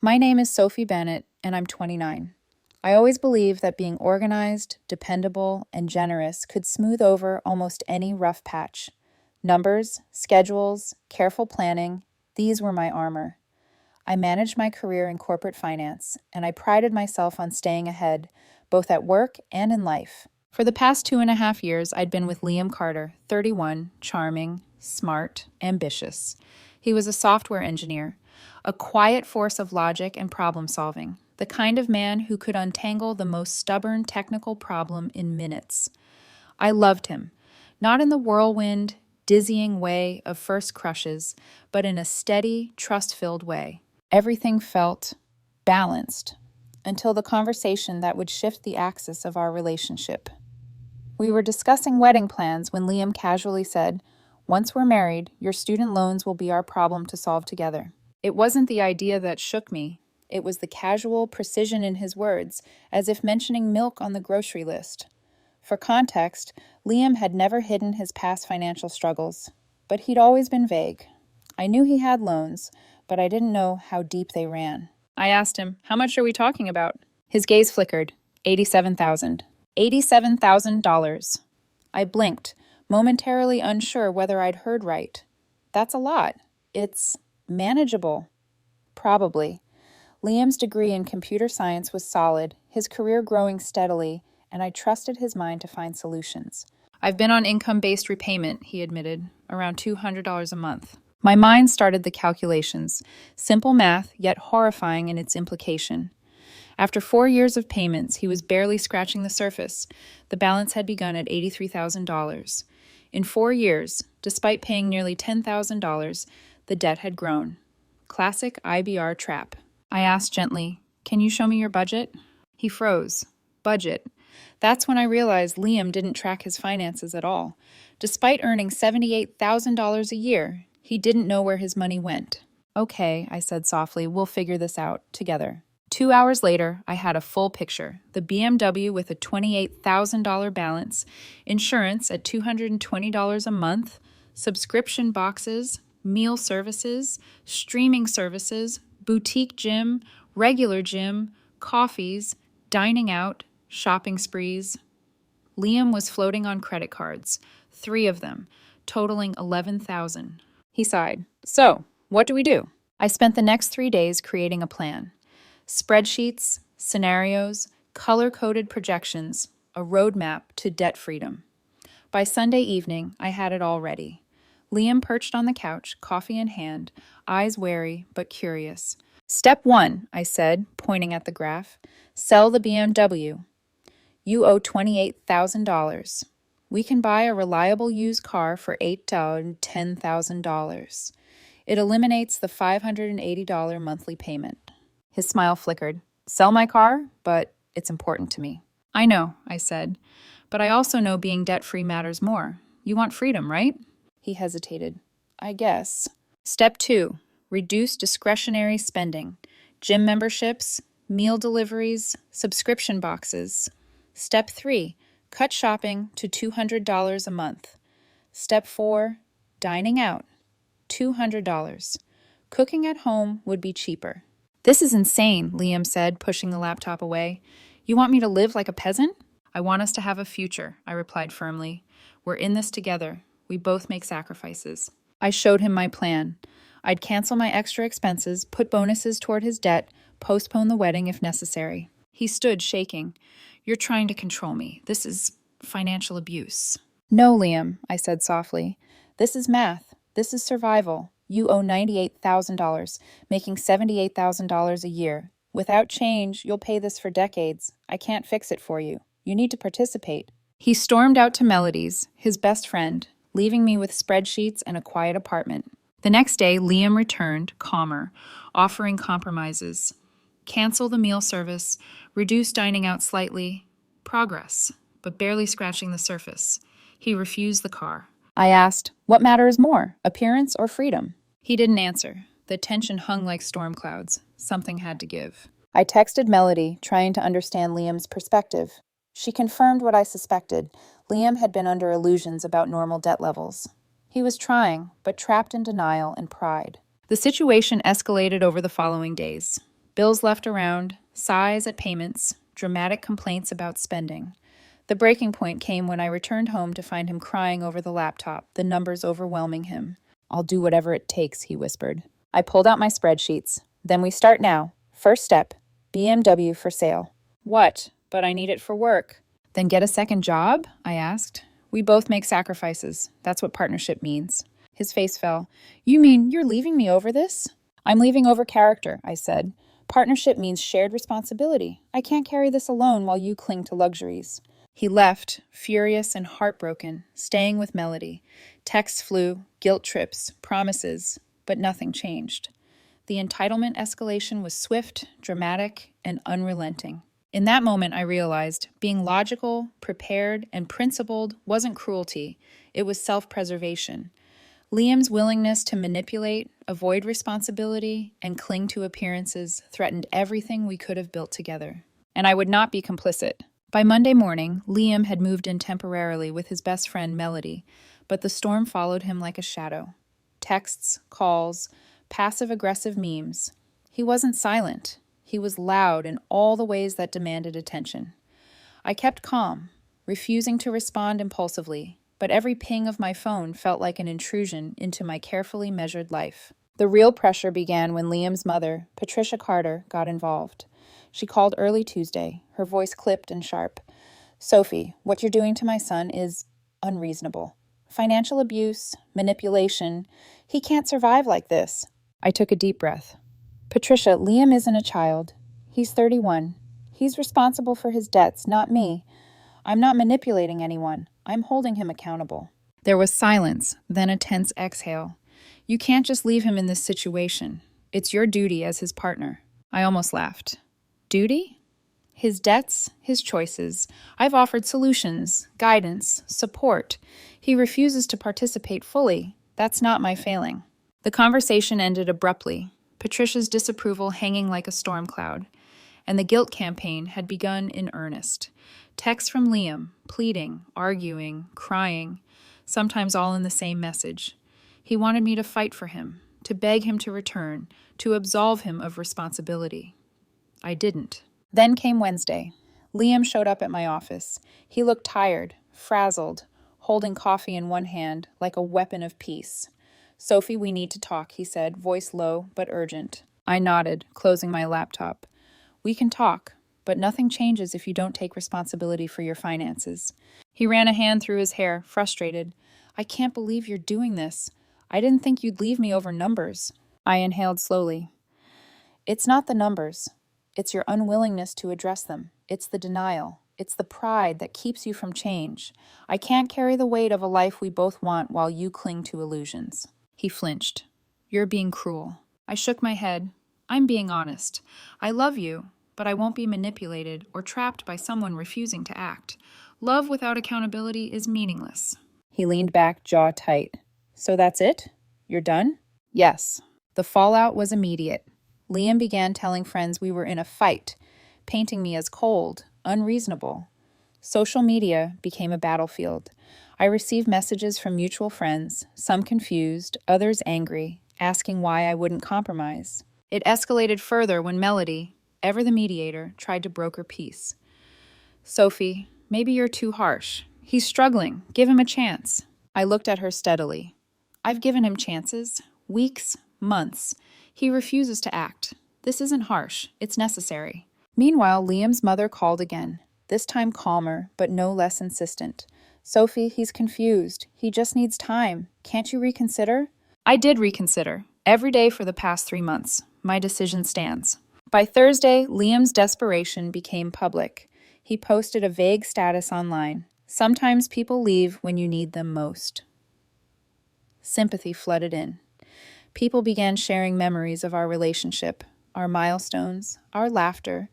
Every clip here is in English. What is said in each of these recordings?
My name is Sophie Bennett, and I'm 29. I always believed that being organized, dependable, and generous could smooth over almost any rough patch. Numbers, schedules, careful planning, these were my armor. I managed my career in corporate finance, and I prided myself on staying ahead, both at work and in life. For the past 2.5 years, I'd been with Liam Carter, 31, charming, smart, ambitious. He was a software engineer, a quiet force of logic and problem solving, the kind of man who could untangle the most stubborn technical problem in minutes. I loved him, not in the whirlwind, dizzying way of first crushes, but in a steady, trust-filled way. Everything felt balanced until the conversation that would shift the axis of our relationship. We were discussing wedding plans when Liam casually said, "Once we're married, your student loans will be our problem to solve together." It wasn't the idea that shook me. It was the casual precision in his words, as if mentioning milk on the grocery list. For context, Liam had never hidden his past financial struggles, but he'd always been vague. I knew he had loans, but I didn't know how deep they ran. I asked him, "How much are we talking about?" His gaze flickered. 87,000. $87,000. I blinked, momentarily unsure whether I'd heard right. That's a lot. It's manageable. Probably. Liam's degree in computer science was solid, his career growing steadily, and I trusted his mind to find solutions. "I've been on income-based repayment," he admitted, "around $200 a month." My mind started the calculations, simple math, yet horrifying in its implication. After 4 years of payments, he was barely scratching the surface. The balance had begun at $83,000. In 4 years, despite paying nearly $10,000, the debt had grown. Classic IBR trap. I asked gently, "Can you show me your budget?" He froze. Budget. That's when I realized Liam didn't track his finances at all. Despite earning $78,000 a year, he didn't know where his money went. "Okay," I said softly, "we'll figure this out together." 2 hours later, I had a full picture. The BMW with a $28,000 balance, insurance at $220 a month, subscription boxes, meal services, streaming services, boutique gym, regular gym, coffees, dining out, shopping sprees. Liam was floating on credit cards, 3 of them, totaling $11,000. He sighed. "So, what do we do?" I spent the next 3 days creating a plan. Spreadsheets, scenarios, color-coded projections, a roadmap to debt freedom. By Sunday evening, I had it all ready. Liam perched on the couch, coffee in hand, eyes wary but curious. "Step 1, I said, pointing at the graph. Sell the BMW. You owe $28,000. We can buy a reliable used car for $8 to $10,000. It eliminates the $580 monthly payment." His smile flickered. "Sell my car, but it's important to me." "I know," I said, "but I also know being debt-free matters more. You want freedom, right?" He hesitated. "I guess." Step 2, reduce discretionary spending. Gym memberships, meal deliveries, subscription boxes. Step 3, cut shopping to $200 a month. Step 4, dining out. $200. Cooking at home would be cheaper. "This is insane," Liam said, pushing the laptop away. "You want me to live like a peasant?" "I want us to have a future," I replied firmly. "We're in this together. We both make sacrifices." I showed him my plan. I'd cancel my extra expenses, put bonuses toward his debt, postpone the wedding if necessary. He stood shaking. "You're trying to control me. This is financial abuse." "No, Liam," I said softly. "This is math. This is survival. You owe $98,000, making $78,000 a year. Without change, you'll pay this for decades. I can't fix it for you. You need to participate." He stormed out to Melody's, his best friend, leaving me with spreadsheets and a quiet apartment. The next day, Liam returned, calmer, offering compromises. Cancel the meal service, reduce dining out slightly. Progress, but barely scratching the surface. He refused the car. I asked, "What matters more, appearance or freedom?" He didn't answer. The tension hung like storm clouds. Something had to give. I texted Melody, trying to understand Liam's perspective. She confirmed what I suspected. Liam had been under illusions about normal debt levels. He was trying, but trapped in denial and pride. The situation escalated over the following days. Bills left around, sighs at payments, dramatic complaints about spending. The breaking point came when I returned home to find him crying over the laptop, the numbers overwhelming him. "I'll do whatever it takes," he whispered. I pulled out my spreadsheets. "Then we start now. First step, BMW for sale." "What? But I need it for work." "Then get a second job?" I asked. "We both make sacrifices. That's what partnership means." His face fell. "You mean you're leaving me over this?" "I'm leaving over character," I said. "Partnership means shared responsibility. I can't carry this alone while you cling to luxuries." He left, furious and heartbroken, staying with Melody. Texts flew, guilt trips, promises, but nothing changed. The entitlement escalation was swift, dramatic, and unrelenting. In that moment, I realized being logical, prepared, and principled wasn't cruelty. It was self-preservation. Liam's willingness to manipulate, avoid responsibility, and cling to appearances threatened everything we could have built together. And I would not be complicit. By Monday morning, Liam had moved in temporarily with his best friend Melody, but the storm followed him like a shadow. Texts, calls, passive-aggressive memes. He wasn't silent. He was loud in all the ways that demanded attention. I kept calm, refusing to respond impulsively, but every ping of my phone felt like an intrusion into my carefully measured life. The real pressure began when Liam's mother, Patricia Carter, got involved. She called early Tuesday, her voice clipped and sharp. "Sophie, what you're doing to my son is unreasonable. Financial abuse, manipulation. He can't survive like this." I took a deep breath. "Patricia, Liam isn't a child. He's 31. He's responsible for his debts, not me. I'm not manipulating anyone. I'm holding him accountable." There was silence, then a tense exhale. "You can't just leave him in this situation. It's your duty as his partner." I almost laughed. Duty? His debts, his choices. I've offered solutions, guidance, support. He refuses to participate fully. That's not my failing. The conversation ended abruptly, Patricia's disapproval hanging like a storm cloud, and the guilt campaign had begun in earnest. Texts from Liam, pleading, arguing, crying, sometimes all in the same message. He wanted me to fight for him, to beg him to return, to absolve him of responsibility. I didn't. Then came Wednesday. Liam showed up at my office. He looked tired, frazzled, holding coffee in one hand like a weapon of peace. "Sophie, we need to talk," he said, voice low but urgent. I nodded, closing my laptop. "We can talk, but nothing changes if you don't take responsibility for your finances." He ran a hand through his hair, frustrated. "I can't believe you're doing this. I didn't think you'd leave me over numbers." I inhaled slowly. "It's not the numbers. It's your unwillingness to address them. It's the denial. It's the pride that keeps you from change. I can't carry the weight of a life we both want while you cling to illusions." He flinched. "You're being cruel." I shook my head. "I'm being honest. I love you, but I won't be manipulated or trapped by someone refusing to act. Love without accountability is meaningless." He leaned back, jaw tight. "So that's it? You're done?" "Yes." The fallout was immediate. Liam began telling friends we were in a fight, painting me as cold, unreasonable. Social media became a battlefield. I received messages from mutual friends, some confused, others angry, asking why I wouldn't compromise. It escalated further when Melody, ever the mediator, tried to broker peace. "Sophie, maybe you're too harsh. He's struggling. Give him a chance." I looked at her steadily. "I've given him chances. Weeks, months. He refuses to act. This isn't harsh. It's necessary." Meanwhile, Liam's mother called again, this time calmer, but no less insistent. "Sophie, he's confused. He just needs time. Can't you reconsider?" I did reconsider. Every day for the past 3 months. My decision stands. By Thursday, Liam's desperation became public. He posted a vague status online. "Sometimes people leave when you need them most." Sympathy flooded in. People began sharing memories of our relationship, our milestones, our laughter,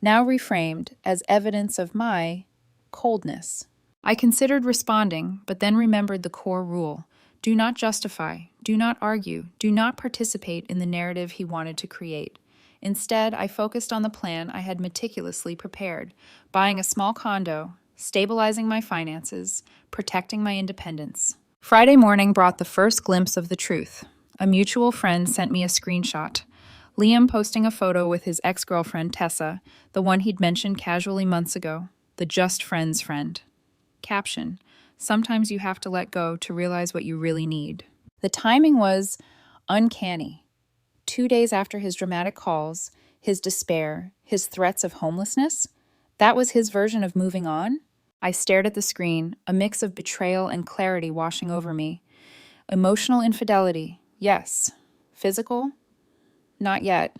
now reframed as evidence of my coldness. I considered responding, but then remembered the core rule. Do not justify, do not argue, do not participate in the narrative he wanted to create. Instead, I focused on the plan I had meticulously prepared, buying a small condo, stabilizing my finances, protecting my independence. Friday morning brought the first glimpse of the truth. A mutual friend sent me a screenshot. Liam posting a photo with his ex-girlfriend, Tessa, the one he'd mentioned casually months ago, the just friends friend. Caption: sometimes you have to let go to realize what you really need. The timing was uncanny. 2 days after his dramatic calls, his despair, his threats of homelessness, that was his version of moving on? I stared at the screen, a mix of betrayal and clarity washing over me. Emotional infidelity, yes. Physical? Not yet.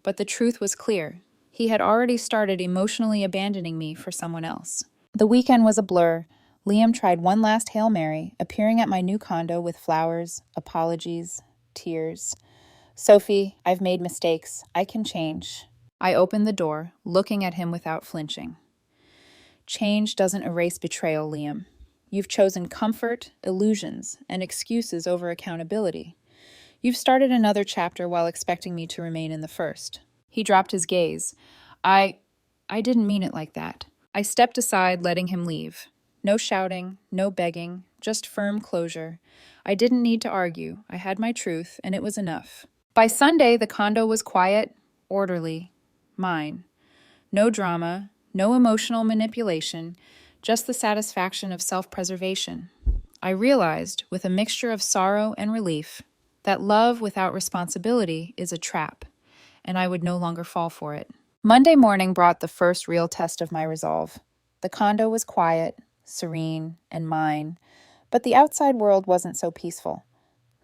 But the truth was clear. He had already started emotionally abandoning me for someone else. The weekend was a blur. Liam tried one last Hail Mary, appearing at my new condo with flowers, apologies, tears. Sophie, I've made mistakes. I can change. I opened the door, looking at him without flinching. Change doesn't erase betrayal, Liam. You've chosen comfort, illusions, and excuses over accountability. You've started another chapter while expecting me to remain in the first. He dropped his gaze. I didn't mean it like that. I stepped aside, letting him leave. No shouting, no begging, just firm closure. I didn't need to argue. I had my truth, and it was enough. By Sunday, the condo was quiet, orderly, mine. No drama, no emotional manipulation, just the satisfaction of self-preservation. I realized, with a mixture of sorrow and relief, that love without responsibility is a trap, and I would no longer fall for it. Monday morning brought the first real test of my resolve. The condo was quiet, serene, and mine, but the outside world wasn't so peaceful.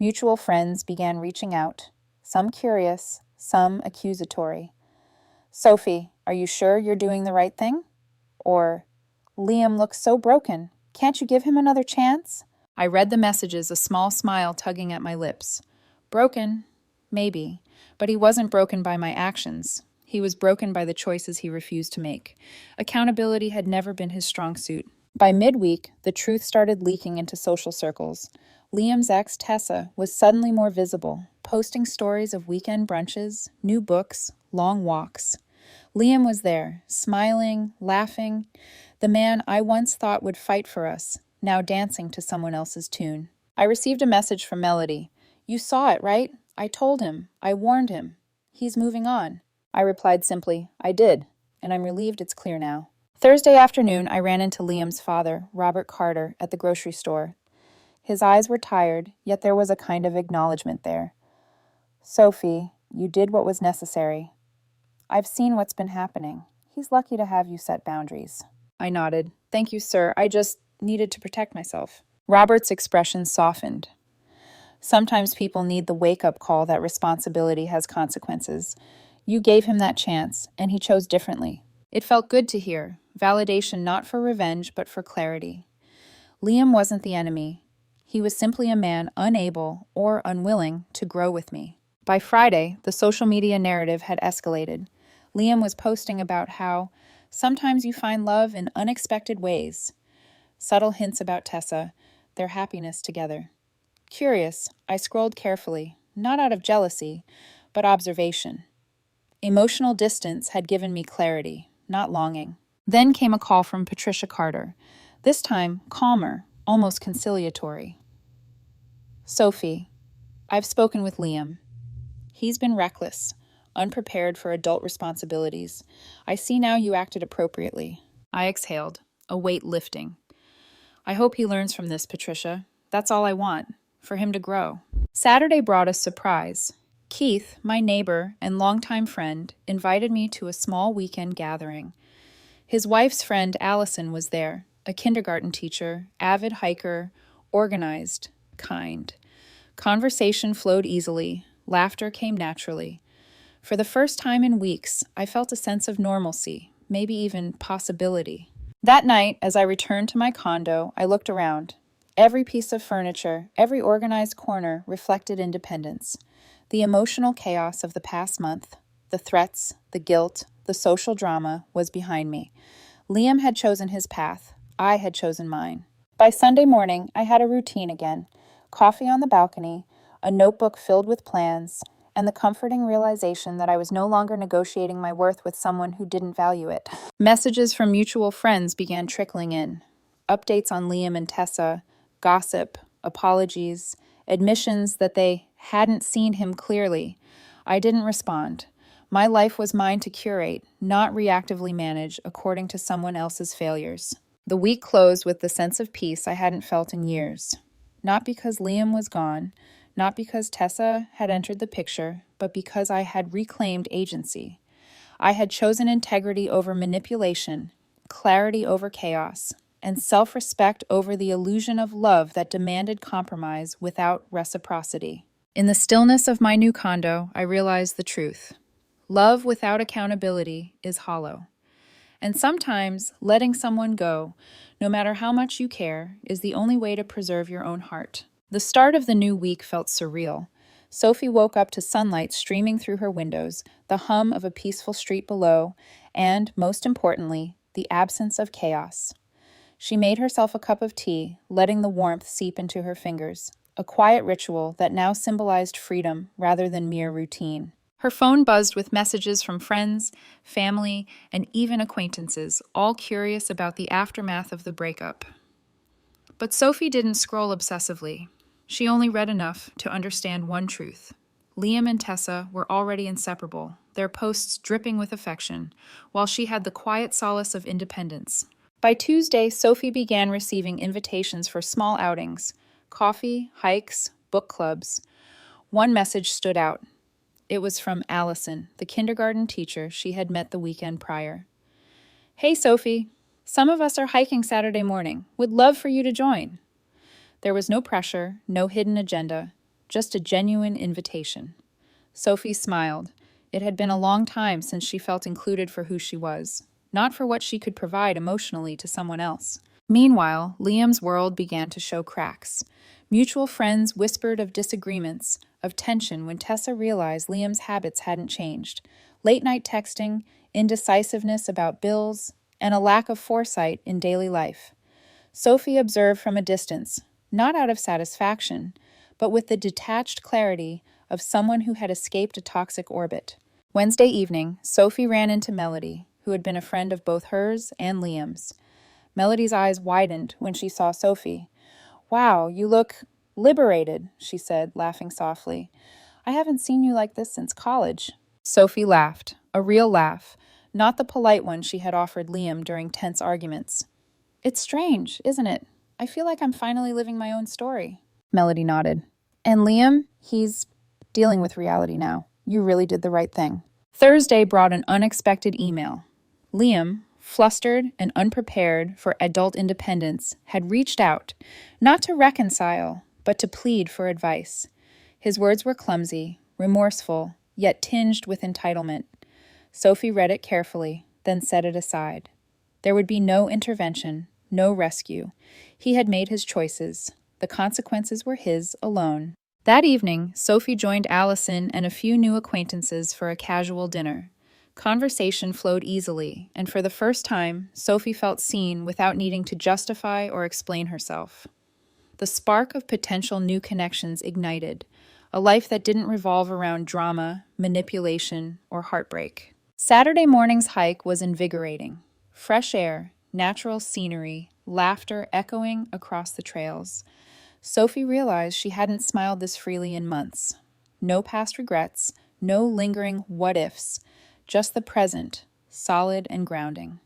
Mutual friends began reaching out, some curious, some accusatory. Sophie, are you sure you're doing the right thing? Or, Liam looks so broken. Can't you give him another chance? I read the messages, a small smile tugging at my lips. Broken? Maybe. But he wasn't broken by my actions. He was broken by the choices he refused to make. Accountability had never been his strong suit. By midweek, the truth started leaking into social circles. Liam's ex, Tessa, was suddenly more visible, posting stories of weekend brunches, new books, long walks. Liam was there, smiling, laughing, the man I once thought would fight for us, now dancing to someone else's tune. I received a message from Melody. You saw it, right? I told him. I warned him. He's moving on. I replied simply, I did, and I'm relieved it's clear now. Thursday afternoon, I ran into Liam's father, Robert Carter, at the grocery store. His eyes were tired, yet there was a kind of acknowledgement there. Sophie, you did what was necessary. I've seen what's been happening. He's lucky to have you set boundaries. I nodded. Thank you, sir. I just needed to protect myself. Robert's expression softened. Sometimes people need the wake-up call that responsibility has consequences. You gave him that chance, and he chose differently. It felt good to hear. Validation not for revenge, but for clarity. Liam wasn't the enemy. He was simply a man unable or unwilling to grow with me. By Friday, the social media narrative had escalated. Liam was posting about how sometimes you find love in unexpected ways. Subtle hints about Tessa, their happiness together. Curious, I scrolled carefully, not out of jealousy, but observation. Emotional distance had given me clarity, not longing. Then came a call from Patricia Carter, this time calmer, almost conciliatory. Sophie, I've spoken with Liam. He's been reckless, unprepared for adult responsibilities. I see now you acted appropriately. I exhaled, a weight lifting. I hope he learns from this, Patricia. That's all I want, for him to grow. Saturday brought a surprise. Keith, my neighbor and longtime friend, invited me to a small weekend gathering. His wife's friend, Allison, was there, a kindergarten teacher, avid hiker, organized, kind. Conversation flowed easily. Laughter came naturally. For the first time in weeks, I felt a sense of normalcy, maybe even possibility. That night, as I returned to my condo, I looked around. Every piece of furniture, every organized corner reflected independence. The emotional chaos of the past month, the threats, the guilt, the social drama was behind me. Liam had chosen his path. I had chosen mine. By Sunday morning, I had a routine again. Coffee on the balcony, a notebook filled with plans, and the comforting realization that I was no longer negotiating my worth with someone who didn't value it. Messages from mutual friends began trickling in. Updates on Liam and Tessa, gossip, apologies, admissions that they hadn't seen him clearly. I didn't respond. My life was mine to curate, not reactively manage according to someone else's failures. The week closed with the sense of peace I hadn't felt in years. Not because Liam was gone, not because Tessa had entered the picture, but because I had reclaimed agency. I had chosen integrity over manipulation, clarity over chaos, and self-respect over the illusion of love that demanded compromise without reciprocity. In the stillness of my new condo, I realized the truth. Love without accountability is hollow. And sometimes letting someone go, no matter how much you care, is the only way to preserve your own heart. The start of the new week felt surreal. Sophie woke up to sunlight streaming through her windows, the hum of a peaceful street below, and, most importantly, the absence of chaos. She made herself a cup of tea, letting the warmth seep into her fingers, a quiet ritual that now symbolized freedom rather than mere routine. Her phone buzzed with messages from friends, family, and even acquaintances, all curious about the aftermath of the breakup. But Sophie didn't scroll obsessively. She only read enough to understand one truth. Liam and Tessa were already inseparable, their posts dripping with affection, while she had the quiet solace of independence. By Tuesday, Sophie began receiving invitations for small outings, coffee, hikes, book clubs. One message stood out. It was from Allison, the kindergarten teacher she had met the weekend prior. "Hey, Sophie. Some of us are hiking Saturday morning. Would love for you to join." There was no pressure, no hidden agenda, just a genuine invitation. Sophie smiled. It had been a long time since she felt included for who she was, not for what she could provide emotionally to someone else. Meanwhile, Liam's world began to show cracks. Mutual friends whispered of disagreements, of tension when Tessa realized Liam's habits hadn't changed. Late-night texting, indecisiveness about bills, and a lack of foresight in daily life. Sophie observed from a distance, not out of satisfaction, but with the detached clarity of someone who had escaped a toxic orbit. Wednesday evening, Sophie ran into Melody, who had been a friend of both hers and Liam's. Melody's eyes widened when she saw Sophie. "Wow, you look liberated," she said, laughing softly. "I haven't seen you like this since college." Sophie laughed, a real laugh, not the polite one she had offered Liam during tense arguments. "It's strange, isn't it? I feel like I'm finally living my own story." Melody nodded. "And Liam, he's dealing with reality now. You really did the right thing." Thursday brought an unexpected email. Liam, flustered and unprepared for adult independence, had reached out, not to reconcile, but to plead for advice. His words were clumsy, remorseful, yet tinged with entitlement. Sophie read it carefully, then set it aside. There would be no intervention, no rescue. He had made his choices. The consequences were his alone. That evening, Sophie joined Allison and a few new acquaintances for a casual dinner. Conversation flowed easily, and for the first time, Sophie felt seen without needing to justify or explain herself. The spark of potential new connections ignited, a life that didn't revolve around drama, manipulation, or heartbreak. Saturday morning's hike was invigorating. Fresh air, natural scenery, laughter echoing across the trails. Sophie realized she hadn't smiled this freely in months. No past regrets, no lingering what-ifs, just the present, solid and grounding.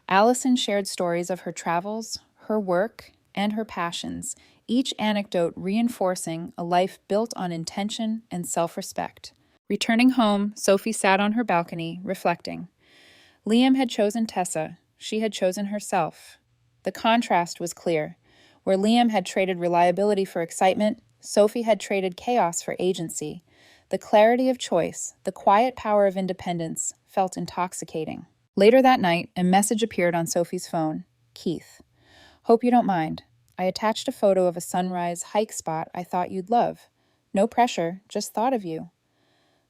Allison shared stories of her travels, her work, and her passions, each anecdote reinforcing a life built on intention and self-respect. Returning home, Sophie sat on her balcony, reflecting. Liam had chosen Tessa. She had chosen herself. The contrast was clear. Where Liam had traded reliability for excitement, Sophie had traded chaos for agency. The clarity of choice, the quiet power of independence, felt intoxicating. Later that night, a message appeared on Sophie's phone. "Keith. Hope you don't mind. I attached a photo of a sunrise hike spot I thought you'd love. No pressure, just thought of you."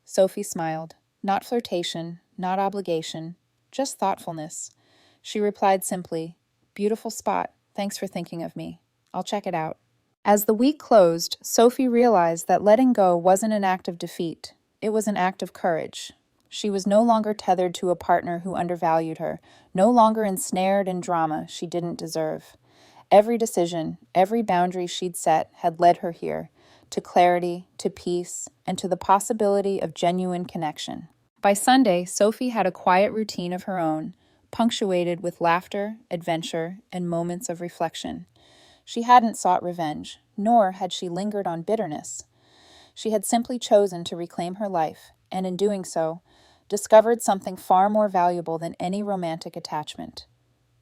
Sophie smiled. Not flirtation, not obligation, just thoughtfulness. She replied simply, "Beautiful spot. Thanks for thinking of me. I'll check it out." As the week closed, Sophie realized that letting go wasn't an act of defeat. It was an act of courage. She was no longer tethered to a partner who undervalued her, no longer ensnared in drama she didn't deserve. Every decision, every boundary she'd set had led her here, to clarity, to peace, and to the possibility of genuine connection. By Sunday, Sophie had a quiet routine of her own, punctuated with laughter, adventure, and moments of reflection. She hadn't sought revenge, nor had she lingered on bitterness. She had simply chosen to reclaim her life, and in doing so, discovered something far more valuable than any romantic attachment: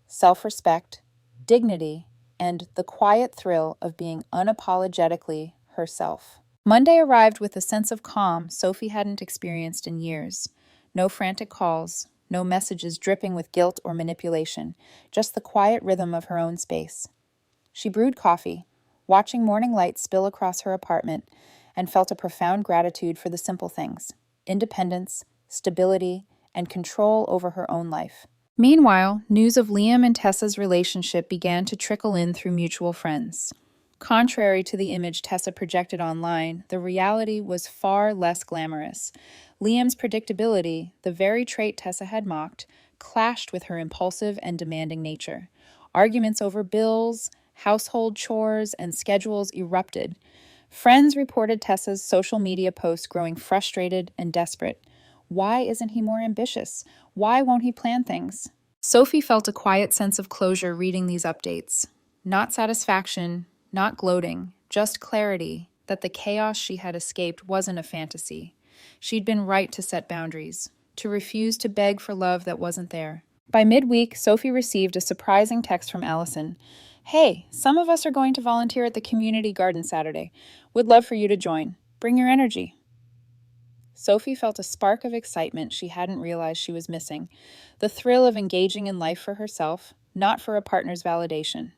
self-respect, dignity, and the quiet thrill of being unapologetically herself. Monday arrived with a sense of calm Sophie hadn't experienced in years. No frantic calls, no messages dripping with guilt or manipulation, just the quiet rhythm of her own space. She brewed coffee, watching morning light spill across her apartment, and felt a profound gratitude for the simple things: independence, stability, and control over her own life. Meanwhile, news of Liam and Tessa's relationship began to trickle in through mutual friends. Contrary to the image Tessa projected online, the reality was far less glamorous. Liam's predictability, the very trait Tessa had mocked, clashed with her impulsive and demanding nature. Arguments over bills, household chores, and schedules erupted. Friends reported Tessa's social media posts growing frustrated and desperate. Why isn't he more ambitious? Why won't he plan things? Sophie felt a quiet sense of closure reading these updates. Not satisfaction, not gloating, just clarity that the chaos she had escaped wasn't a fantasy. She'd been right to set boundaries, to refuse to beg for love that wasn't there. By midweek, Sophie received a surprising text from Allison. "Hey, some of us are going to volunteer at the community garden Saturday. Would love for you to join. Bring your energy." Sophie felt a spark of excitement she hadn't realized she was missing, the thrill of engaging in life for herself, not for a partner's validation.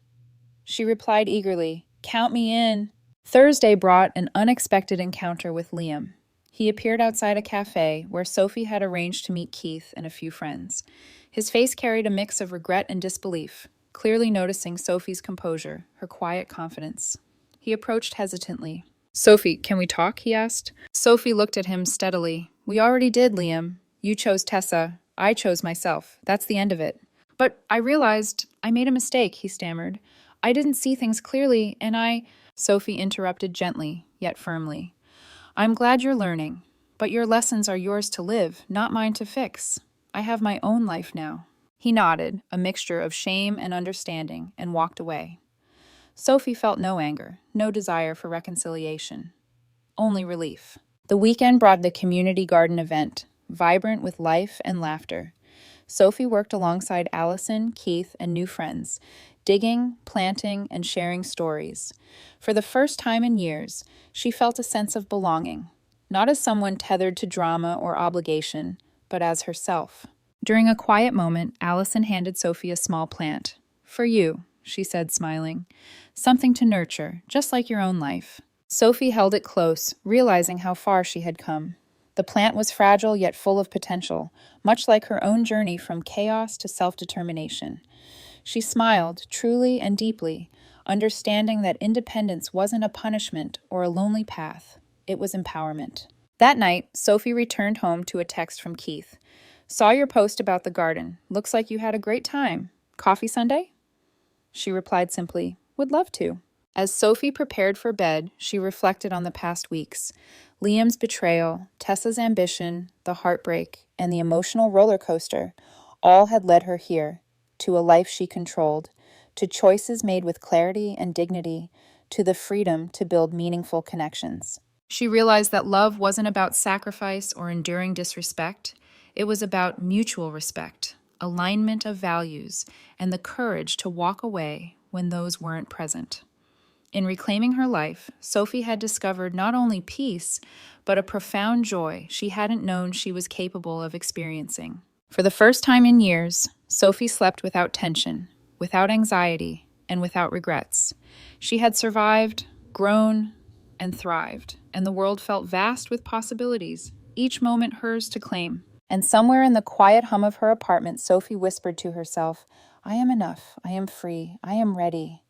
She replied eagerly, "Count me in." Thursday brought an unexpected encounter with Liam. He appeared outside a cafe where Sophie had arranged to meet Keith and a few friends. His face carried a mix of regret and disbelief, clearly noticing Sophie's composure, her quiet confidence. He approached hesitantly. "Sophie, can we talk?" he asked. Sophie looked at him steadily. "We already did, Liam. You chose Tessa. I chose myself. That's the end of it." "But I realized I made a mistake," he stammered. "I didn't see things clearly, and I—" Sophie interrupted gently, yet firmly. "I'm glad you're learning, but your lessons are yours to live, not mine to fix. I have my own life now." He nodded, a mixture of shame and understanding, and walked away. Sophie felt no anger, no desire for reconciliation. Only relief. The weekend brought the community garden event, vibrant with life and laughter. Sophie worked alongside Allison, Keith, and new friends, digging, planting, and sharing stories. For the first time in years, she felt a sense of belonging, not as someone tethered to drama or obligation, but as herself. During a quiet moment, Allison handed Sophie a small plant. "For you," she said, smiling. "Something to nurture, just like your own life." Sophie held it close, realizing how far she had come. The plant was fragile yet full of potential, much like her own journey from chaos to self-determination. She smiled, truly and deeply, understanding that independence wasn't a punishment or a lonely path. It was empowerment. That night, Sophie returned home to a text from Keith. "Saw your post about the garden. Looks like you had a great time. Coffee Sunday?" She replied simply, "Would love to." As Sophie prepared for bed, she reflected on the past weeks. Liam's betrayal, Tessa's ambition, the heartbreak, and the emotional roller coaster all had led her here, to a life she controlled, to choices made with clarity and dignity, to the freedom to build meaningful connections. She realized that love wasn't about sacrifice or enduring disrespect. It was about mutual respect, alignment of values, and the courage to walk away when those weren't present. In reclaiming her life, Sophie had discovered not only peace, but a profound joy she hadn't known she was capable of experiencing. For the first time in years, Sophie slept without tension, without anxiety, and without regrets. She had survived, grown, and thrived, and the world felt vast with possibilities, each moment hers to claim. And somewhere in the quiet hum of her apartment, Sophie whispered to herself, "I am enough, I am free, I am ready."